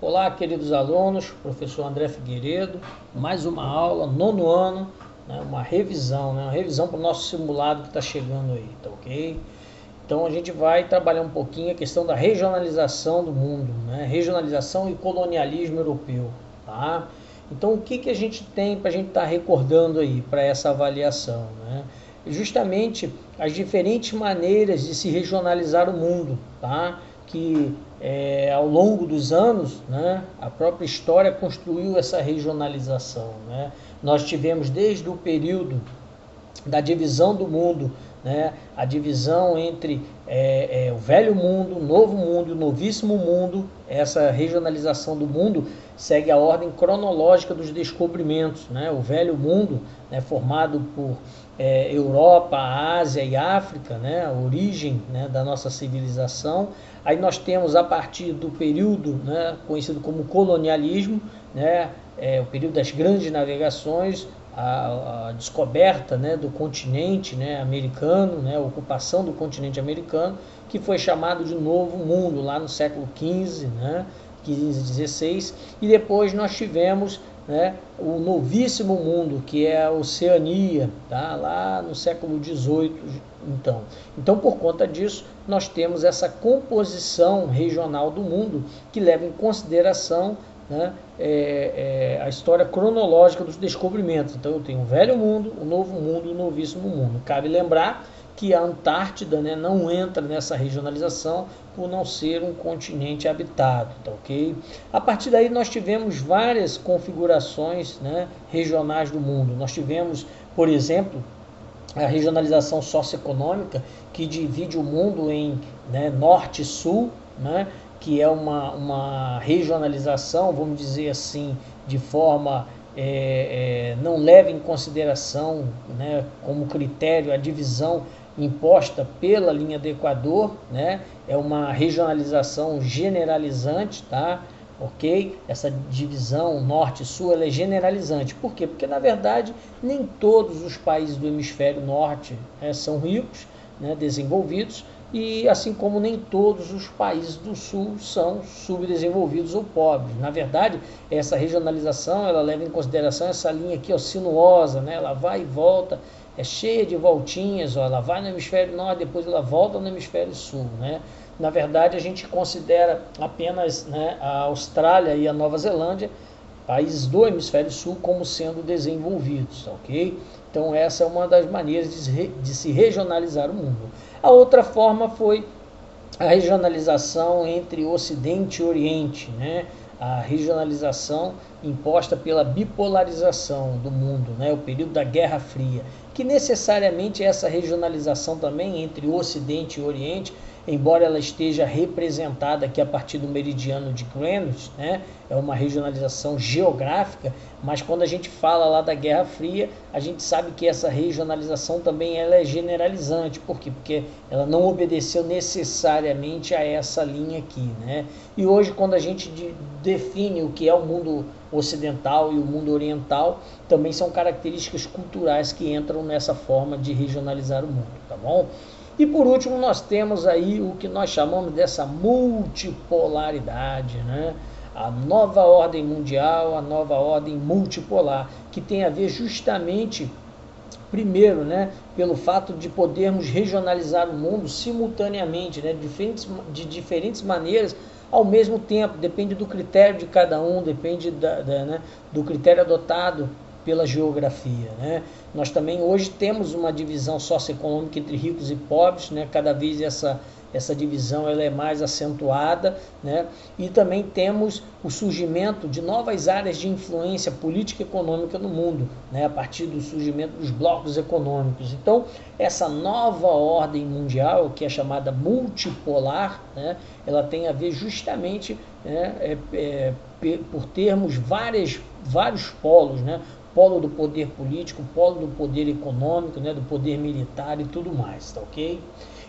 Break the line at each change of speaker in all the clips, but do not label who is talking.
Olá, queridos alunos, professor André Figueiredo, mais uma aula, nono ano, né, uma revisão para o nosso simulado que está chegando aí, tá ok? Então a gente vai trabalhar um pouquinho a questão da regionalização do mundo, né, regionalização e colonialismo europeu, tá? Então o que a gente tem para a gente estar recordando aí para essa avaliação, né? Justamente as diferentes maneiras de se regionalizar o mundo, tá? Que ao longo dos anos, né, a própria história construiu essa regionalização, né? Nós tivemos desde o período da divisão do mundo, né, a divisão entre o velho mundo, o novo mundo e o novíssimo mundo. Essa regionalização do mundo segue a ordem cronológica dos descobrimentos, né? O velho mundo, né, formado por Europa, Ásia e África, né, a origem, né, da nossa civilização. Aí nós temos, a partir do período, né, conhecido como colonialismo, né, o período das grandes navegações, a descoberta, né, do continente, né, americano, né, a ocupação do continente americano, que foi chamado de Novo Mundo lá no século XV, né, 15 e 16, e depois nós tivemos, né, o novíssimo mundo, que é a Oceania, tá, lá no século XVIII. Então, por conta disso, nós temos essa composição regional do mundo que leva em consideração, né, a história cronológica dos descobrimentos. Então eu tenho o velho mundo, o novo mundo e o novíssimo mundo. Cabe lembrar que a Antártida, né, não entra nessa regionalização por não ser um continente habitado, tá ok? A partir daí nós tivemos várias configurações, né, regionais do mundo. Nós tivemos, por exemplo, a regionalização socioeconômica, que divide o mundo em, né, norte e sul, né, que é uma regionalização, vamos dizer assim, de forma não leva em consideração, né, como critério a divisão imposta pela linha do Equador, né? É uma regionalização generalizante, tá? Ok? Essa divisão norte e sul, ela é generalizante. Por quê? Porque, na verdade, nem todos os países do hemisfério norte são ricos, né, desenvolvidos, e assim como nem todos os países do sul são subdesenvolvidos ou pobres. Na verdade, essa regionalização, ela leva em consideração essa linha aqui, ó, sinuosa, né? Ela vai e volta, é cheia de voltinhas, ó, ela vai no hemisfério norte, depois ela volta no hemisfério sul, né? Na verdade, a gente considera apenas, né, a Austrália e a Nova Zelândia, países do hemisfério sul, como sendo desenvolvidos, ok? Então essa é uma das maneiras de se regionalizar o mundo. A outra forma foi a regionalização entre Ocidente e Oriente, né? A regionalização imposta pela bipolarização do mundo, né? O período da Guerra Fria, que necessariamente essa regionalização também entre Ocidente e Oriente, embora ela esteja representada aqui a partir do meridiano de Greenwich, né, é uma regionalização geográfica, mas quando a gente fala lá da Guerra Fria, a gente sabe que essa regionalização também ela é generalizante. Por quê? Porque ela não obedeceu necessariamente a essa linha aqui, né? E hoje, quando a gente define o que é o mundo ocidental e o mundo oriental, também são características culturais que entram nessa forma de regionalizar o mundo, tá bom? E por último, nós temos aí o que nós chamamos dessa multipolaridade, né? A nova ordem mundial, a nova ordem multipolar, que tem a ver justamente, primeiro, né, pelo fato de podermos regionalizar o mundo simultaneamente, né, de diferentes maneiras, ao mesmo tempo. Depende do critério de cada um, depende né, do critério adotado pela geografia, né? Nós também hoje temos uma divisão socioeconômica entre ricos e pobres, né? Cada vez essa divisão ela é mais acentuada, né? E também temos o surgimento de novas áreas de influência política e econômica no mundo, né? A partir do surgimento dos blocos econômicos. Então, essa nova ordem mundial, que é chamada multipolar, né? Ela tem a ver justamente, né, por termos vários polos, né? Polo do poder político, polo do poder econômico, né, do poder militar e tudo mais, tá ok?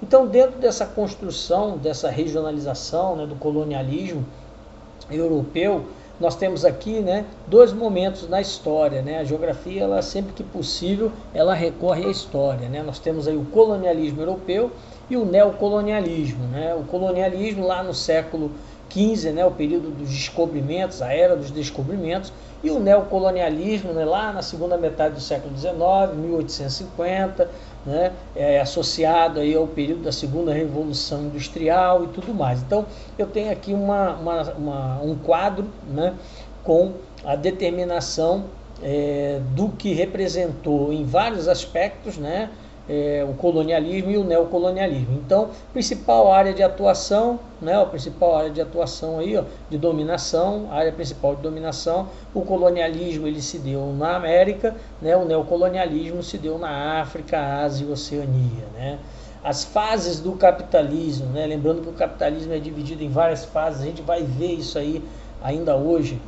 Então, dentro dessa construção, dessa regionalização, né, do colonialismo europeu, nós temos aqui, né, dois momentos na história, né? A geografia, ela, sempre que possível, ela recorre à história, né? Nós temos aí o colonialismo europeu e o neocolonialismo, né? O colonialismo lá no século XV, né, o período dos descobrimentos, a era dos descobrimentos, e o neocolonialismo, né, lá na segunda metade do século XIX, 1850, né, associado aí ao período da segunda revolução industrial e tudo mais. Então eu tenho aqui um quadro, né, com a determinação do que representou em vários aspectos, né, o colonialismo e o neocolonialismo. Então, principal área de atuação, né, a principal área de atuação aí, ó, de dominação, a área principal de dominação, o colonialismo ele se deu na América, né, o neocolonialismo se deu na África, Ásia e Oceania, né. As fases do capitalismo, né, lembrando que o capitalismo é dividido em várias fases, a gente vai ver isso aí ainda hoje,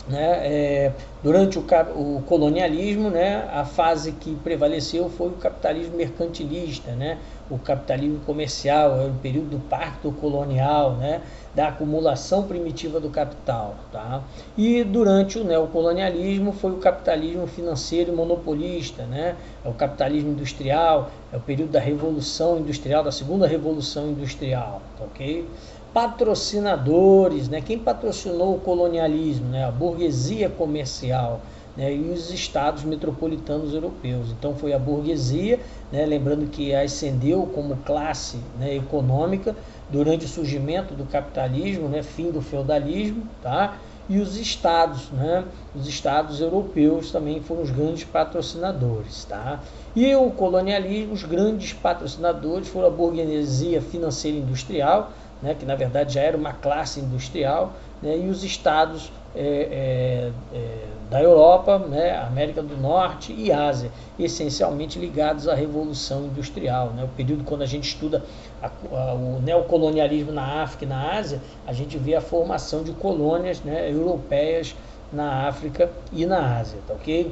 né? Durante o colonialismo, né, a fase que prevaleceu foi o capitalismo mercantilista, né, o capitalismo comercial, o período do pacto colonial, né, da acumulação primitiva do capital, tá? E durante o neocolonialismo foi o capitalismo financeiro e monopolista, né, é o capitalismo industrial, é o período da revolução industrial, da segunda revolução industrial, tá, ok? Patrocinadores, né? Quem patrocinou o colonialismo, né? A burguesia comercial, né? E os estados metropolitanos europeus. Então foi a burguesia, né? Lembrando que ascendeu como classe, né, econômica durante o surgimento do capitalismo, né? Fim do feudalismo, tá? E os estados, né? Os estados europeus também foram os grandes patrocinadores, tá? E o colonialismo, os grandes patrocinadores foram a burguesia financeira e industrial, né, que na verdade já era uma classe industrial, né, e os estados da Europa, né, América do Norte e Ásia, essencialmente ligados à Revolução Industrial, né, o período quando a gente estuda o neocolonialismo na África e na Ásia, a gente vê a formação de colônias, né, europeias na África e na Ásia, tá, ok?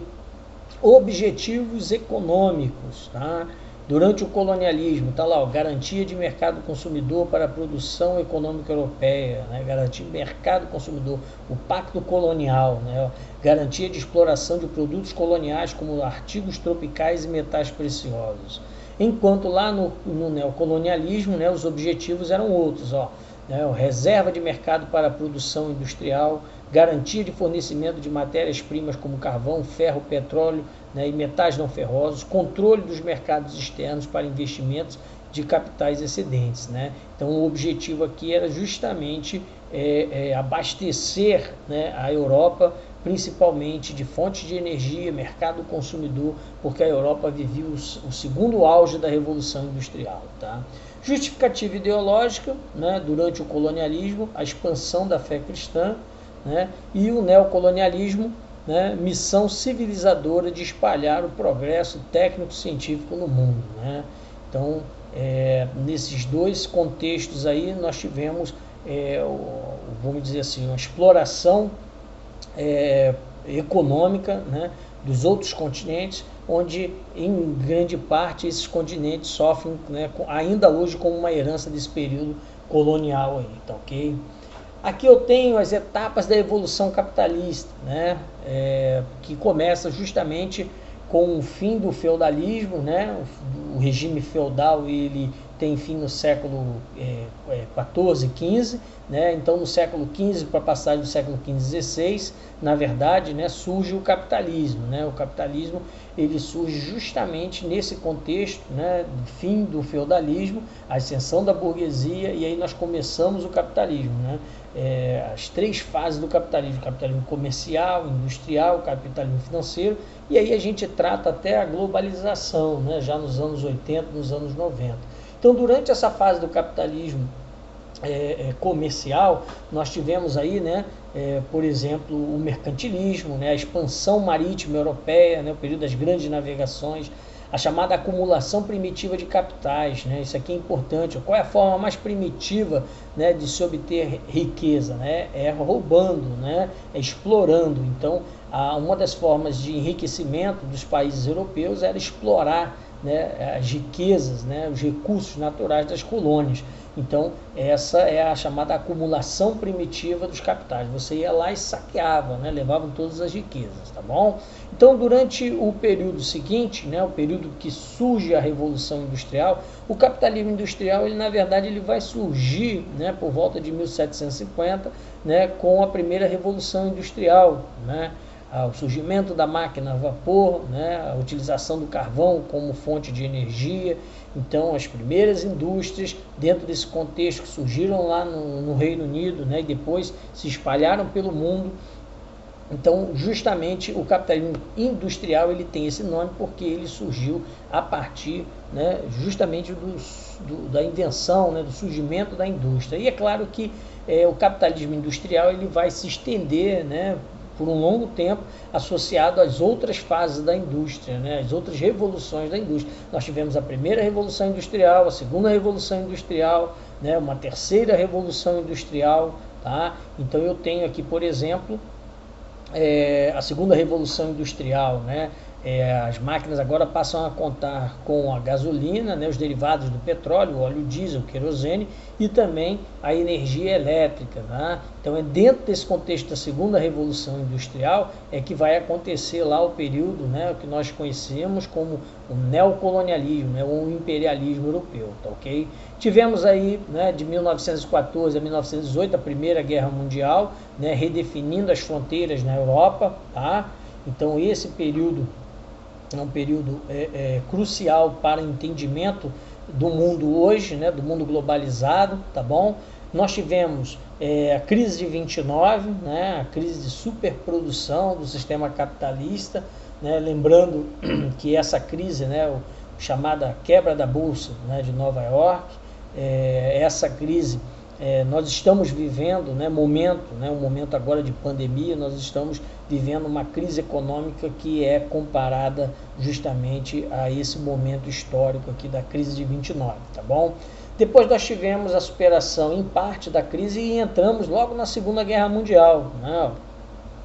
Objetivos econômicos, tá? Durante o colonialismo, está lá, ó, garantia de mercado consumidor para a produção econômica europeia, né? Garantia de mercado consumidor, o pacto colonial, né? Garantia de exploração de produtos coloniais como artigos tropicais e metais preciosos. Enquanto lá no neocolonialismo, né, os objetivos eram outros, ó, né? Reserva de mercado para a produção industrial, garantia de fornecimento de matérias-primas como carvão, ferro, petróleo, né, e metais não ferrosos, controle dos mercados externos para investimentos de capitais excedentes, né? Então o objetivo aqui era justamente abastecer, né, a Europa, principalmente de fontes de energia, mercado consumidor, porque a Europa vivia o segundo auge da Revolução Industrial, tá? Justificativa ideológica, né, durante o colonialismo, a expansão da fé cristã, né, e o neocolonialismo, né, missão civilizadora de espalhar o progresso técnico-científico no mundo, né? Então, nesses dois contextos aí, nós tivemos, vamos dizer assim, uma exploração econômica, né, dos outros continentes, onde, em grande parte, esses continentes sofrem, né, ainda hoje como uma herança desse período colonial aí, tá, ok? Aqui eu tenho as etapas da evolução capitalista, né, que começa justamente com o fim do feudalismo, né, o regime feudal ele tem fim no século XIV, XV, né, então no século XV para a passagem do século XV, XVI, na verdade, né, surge o capitalismo, né, o capitalismo ele surge justamente nesse contexto, né, do fim do feudalismo, a ascensão da burguesia, e aí nós começamos o capitalismo, né, as três fases do capitalismo: capitalismo comercial, industrial, capitalismo financeiro, e aí a gente trata até a globalização, né, já nos anos 80, nos anos 90. Então, durante essa fase do capitalismo comercial, nós tivemos aí, né, por exemplo, o mercantilismo, né, a expansão marítima europeia, né, o período das grandes navegações, a chamada acumulação primitiva de capitais, né, isso aqui é importante. Qual é a forma mais primitiva, né, de se obter riqueza? Né? É roubando, né, é explorando. Então, uma das formas de enriquecimento dos países europeus era explorar, né, as riquezas, né, os recursos naturais das colônias. Então, essa é a chamada acumulação primitiva dos capitais. Você ia lá e saqueava, né? Levavam todas as riquezas, tá bom? Então, durante o período seguinte, né, o período que surge a Revolução Industrial, o capitalismo industrial, ele na verdade ele vai surgir, né, por volta de 1750, né, com a primeira Revolução Industrial, né? O surgimento da máquina a vapor, né, a utilização do carvão como fonte de energia. Então, as primeiras indústrias, dentro desse contexto, que surgiram lá no Reino Unido, né, e depois se espalharam pelo mundo. Então, justamente, o capitalismo industrial ele tem esse nome porque ele surgiu a partir, né, justamente da invenção, né, do surgimento da indústria. E é claro que o capitalismo industrial ele vai se estender, né, por um longo tempo, associado às outras fases da indústria, né, às outras revoluções da indústria. Nós tivemos a primeira revolução industrial, a segunda revolução industrial, né, uma terceira revolução industrial, tá? Então eu tenho aqui, por exemplo, a segunda revolução industrial, né? As máquinas agora passam a contar com a gasolina, né, os derivados do petróleo, o óleo diesel, o querosene e também a energia elétrica. Né? Então, dentro desse contexto da segunda revolução industrial é que vai acontecer lá o período, né, o que nós conhecemos como o neocolonialismo, né, o imperialismo europeu. Tá, okay? Tivemos aí, né, de 1914 a 1918 a Primeira Guerra Mundial, né, redefinindo as fronteiras na Europa. Tá? Então, esse período é um período crucial para o entendimento do mundo hoje, né, do mundo globalizado, tá bom? Nós tivemos a crise de 29, né, a crise de superprodução do sistema capitalista, né, lembrando que essa crise, né, chamada quebra da Bolsa, né, de Nova York, essa crise nós estamos vivendo, né, um momento agora de pandemia, nós estamos vivendo uma crise econômica que é comparada justamente a esse momento histórico aqui da crise de 29, tá bom? Depois nós tivemos a superação em parte da crise e entramos logo na Segunda Guerra Mundial, né?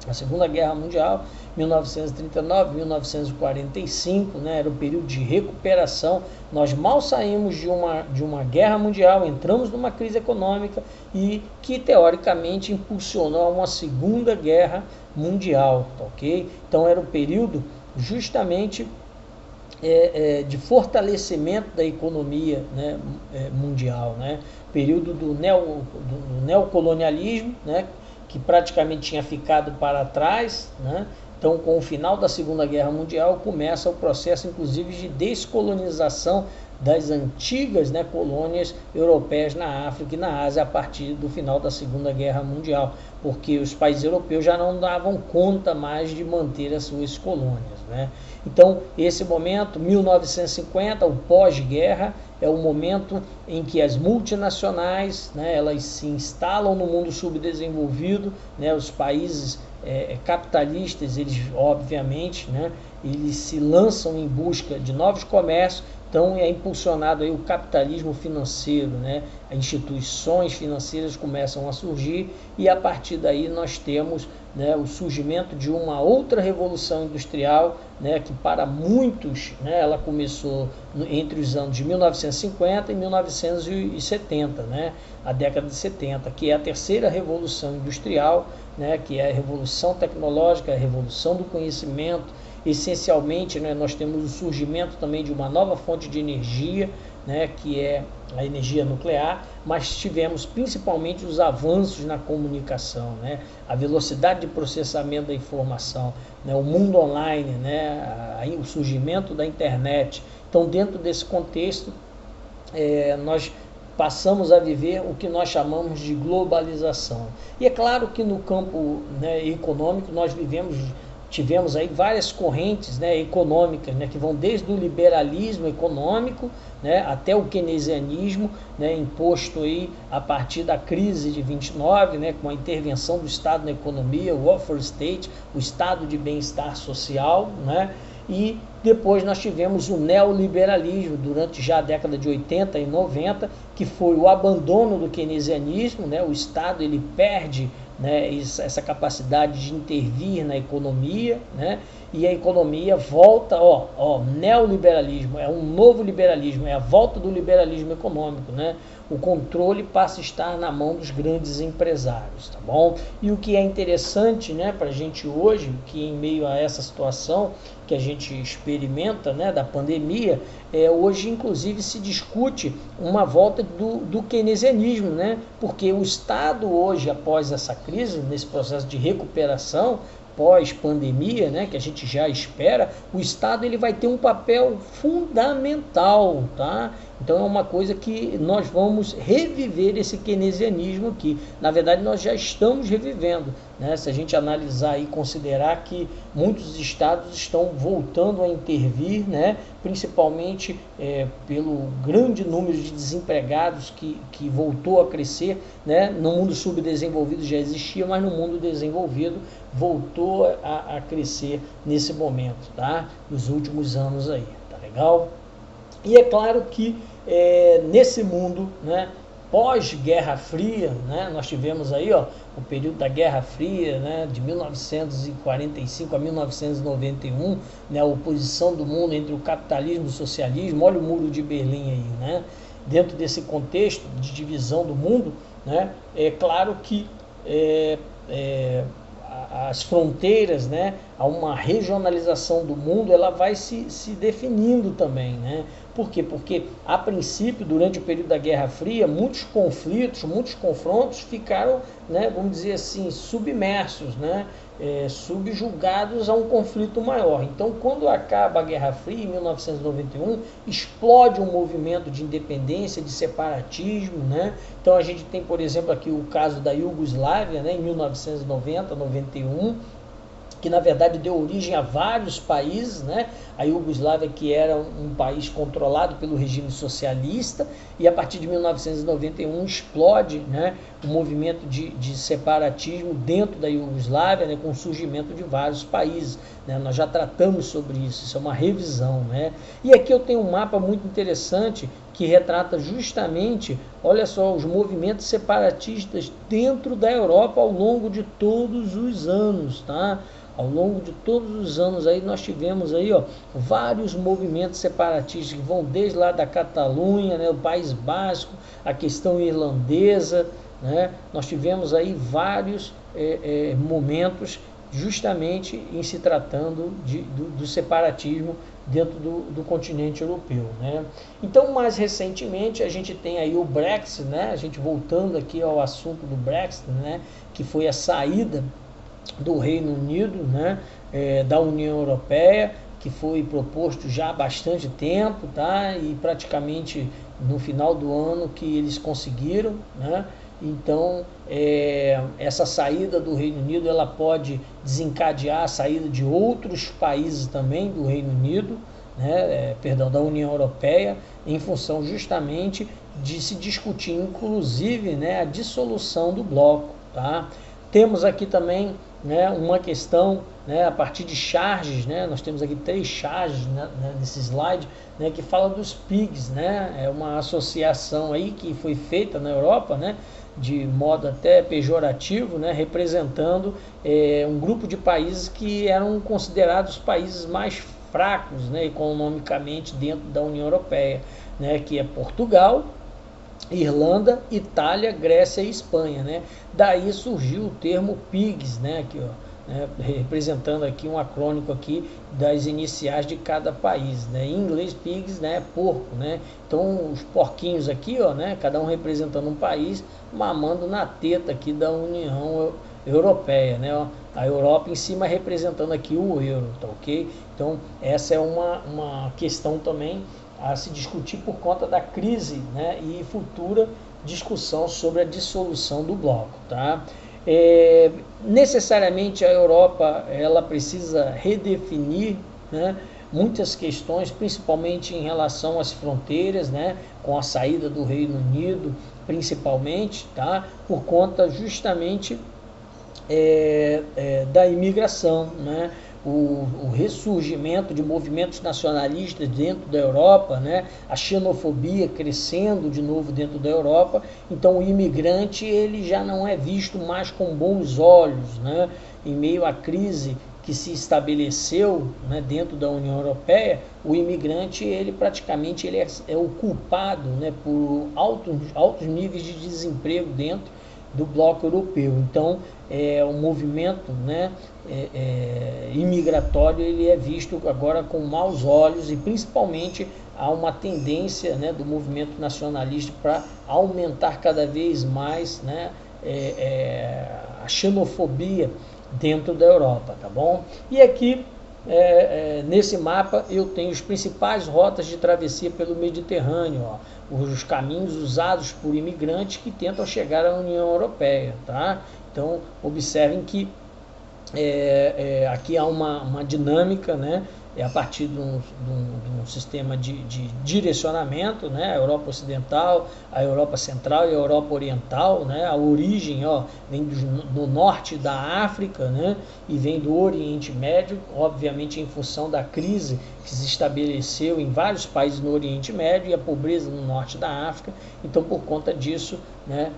A Segunda Guerra Mundial, 1939, 1945, né, era um período de recuperação. Nós mal saímos de uma guerra mundial, entramos numa crise econômica e que teoricamente impulsionou uma segunda guerra mundial, tá, ok? Então era um período justamente de fortalecimento da economia, né, mundial, né? Período do neocolonialismo, né, que praticamente tinha ficado para trás, né? Então, com o final da Segunda Guerra Mundial, começa o processo, inclusive, de descolonização das antigas, né, colônias europeias na África e na Ásia a partir do final da Segunda Guerra Mundial, porque os países europeus já não davam conta mais de manter as suas colônias, né? Então, esse momento, 1950, o pós-guerra, é o momento em que as multinacionais, né, elas se instalam no mundo subdesenvolvido, né, os países capitalistas, eles obviamente, né, eles se lançam em busca de novos comércios. Então é impulsionado aí o capitalismo financeiro, né? As instituições financeiras começam a surgir e a partir daí nós temos, né, o surgimento de uma outra revolução industrial, né, que para muitos, né, ela começou entre os anos de 1950 e 1970, né, a década de 70, que é a terceira revolução industrial, né, que é a revolução tecnológica, a revolução do conhecimento. Essencialmente, né, nós temos o surgimento também de uma nova fonte de energia, né, que é a energia nuclear, mas tivemos principalmente os avanços na comunicação, né, a velocidade de processamento da informação, né, o mundo online, né, o surgimento da internet. Então, dentro desse contexto, nós passamos a viver o que nós chamamos de globalização. E é claro que no campo, né, econômico nós tivemos aí várias correntes, né, econômicas, né, que vão desde o liberalismo econômico, né, até o keynesianismo, né, imposto aí a partir da crise de 29, né, com a intervenção do Estado na economia, o welfare state, o estado de bem-estar social, né, e depois nós tivemos o neoliberalismo durante já a década de 80 e 90, que foi o abandono do keynesianismo, né, o Estado ele perde né, essa capacidade de intervir na economia, né, e a economia volta, neoliberalismo, é um novo liberalismo, é a volta do liberalismo econômico, né? O controle passa a estar na mão dos grandes empresários, tá bom? E o que é interessante, né, para a gente hoje, que em meio a essa situação que a gente experimenta, né, da pandemia, hoje inclusive se discute uma volta do keynesianismo, né? Porque o Estado hoje, após essa crise, nesse processo de recuperação, pós-pandemia, né, que a gente já espera, o Estado ele vai ter um papel fundamental, tá? Então é uma coisa que nós vamos reviver esse keynesianismo aqui. Na verdade, nós já estamos revivendo, né? Se a gente analisar e considerar que muitos estados estão voltando a intervir, né? Principalmente pelo grande número de desempregados que voltou a crescer, né? No mundo subdesenvolvido já existia, mas no mundo desenvolvido voltou a crescer nesse momento, tá? Nos últimos anos aí, tá legal? E é claro que nesse mundo, né, pós-Guerra Fria, né, nós tivemos aí o período da Guerra Fria, né, de 1945 a 1991, né, a oposição do mundo entre o capitalismo e o socialismo. Olha o Muro de Berlim aí, né? Dentro desse contexto de divisão do mundo, né, é claro que as fronteiras, né, a uma regionalização do mundo, ela vai se definindo também, né? Por quê? Porque, a princípio, durante o período da Guerra Fria, muitos conflitos, muitos confrontos ficaram, né, vamos dizer assim, submersos, né, subjugados a um conflito maior. Então, quando acaba a Guerra Fria, em 1991, explode um movimento de independência, de separatismo, né? Então, a gente tem, por exemplo, aqui o caso da Iugoslávia, né, em 1990, 91, que na verdade deu origem a vários países, né? A Iugoslávia, que era um país controlado pelo regime socialista, e a partir de 1991 explode, né, o movimento de separatismo dentro da Iugoslávia, né, com o surgimento de vários países, né? Nós já tratamos sobre isso é uma revisão, né? E aqui eu tenho um mapa muito interessante que retrata justamente, olha só, os movimentos separatistas dentro da Europa ao longo de todos os anos, tá? Ao longo de todos os anos aí nós tivemos aí, vários movimentos separatistas que vão desde lá da Catalunha, né, o País Basco, a questão irlandesa, né? Nós tivemos aí vários momentos justamente em se tratando do separatismo dentro do continente europeu, né? Então, mais recentemente, a gente tem aí o Brexit, né? A gente voltando aqui ao assunto do Brexit, né? Que foi a saída do Reino Unido, né, da União Europeia, que foi proposto já há bastante tempo, tá? E praticamente no final do ano que eles conseguiram, né? Então, essa saída do Reino Unido, ela pode desencadear a saída de outros países também do Reino Unido, né? Da União Europeia, em função justamente de se discutir, inclusive, né, a dissolução do bloco, tá? Temos aqui também, né, uma questão, né, a partir de charges, né, nós temos aqui 3 charges, né, nesse slide, né, que fala dos PIGs, né, é uma associação aí que foi feita na Europa, né, de modo até pejorativo, né, representando um grupo de países que eram considerados países mais fracos, né, economicamente dentro da União Europeia, né, que é Portugal, Irlanda, Itália, Grécia e Espanha, né? Daí surgiu o termo PIGs, né? Aqui, né? Representando aqui um acrônico aqui das iniciais de cada país, né? Em inglês, PIGs, né? Porco, né? Então os porquinhos aqui, né? Cada um representando um país, mamando na teta aqui da União Europeia, né? A Europa em cima representando aqui o euro, tá ok? Então essa é uma questão também a se discutir por conta da crise, né, e futura discussão sobre a dissolução do bloco, tá? Necessariamente a Europa ela precisa redefinir, né, muitas questões, principalmente em relação às fronteiras, né, com a saída do Reino Unido, principalmente, tá, por conta justamente da imigração, né? o ressurgimento de movimentos nacionalistas dentro da Europa, né, a xenofobia crescendo de novo dentro da Europa. Então o imigrante ele já não é visto mais com bons olhos, né, em meio à crise que se estabeleceu, né, dentro da União Europeia. O imigrante ele praticamente ele é o culpado, né, por altos níveis de desemprego dentro do bloco europeu. Então o movimento, né, imigratório ele é visto agora com maus olhos, e principalmente há uma tendência, né, do movimento nacionalista para aumentar cada vez mais, né, a xenofobia dentro da Europa, tá bom? E aqui nesse mapa eu tenho as principais rotas de travessia pelo Mediterrâneo, ó, os caminhos usados por imigrantes que tentam chegar à União Europeia, tá? Então observem que aqui há uma dinâmica, né, a partir de um sistema de direcionamento, né, a Europa Ocidental, a Europa Central e a Europa Oriental, né, a origem vem do norte da África, né, e vem do Oriente Médio, obviamente em função da crise que se estabeleceu em vários países no Oriente Médio e a pobreza no norte da África. Então por conta disso, né,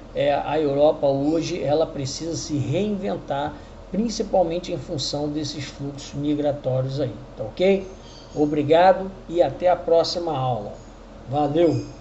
a Europa hoje ela precisa se reinventar, principalmente em função desses fluxos migratórios aí, tá ok? Obrigado e até a próxima aula. Valeu!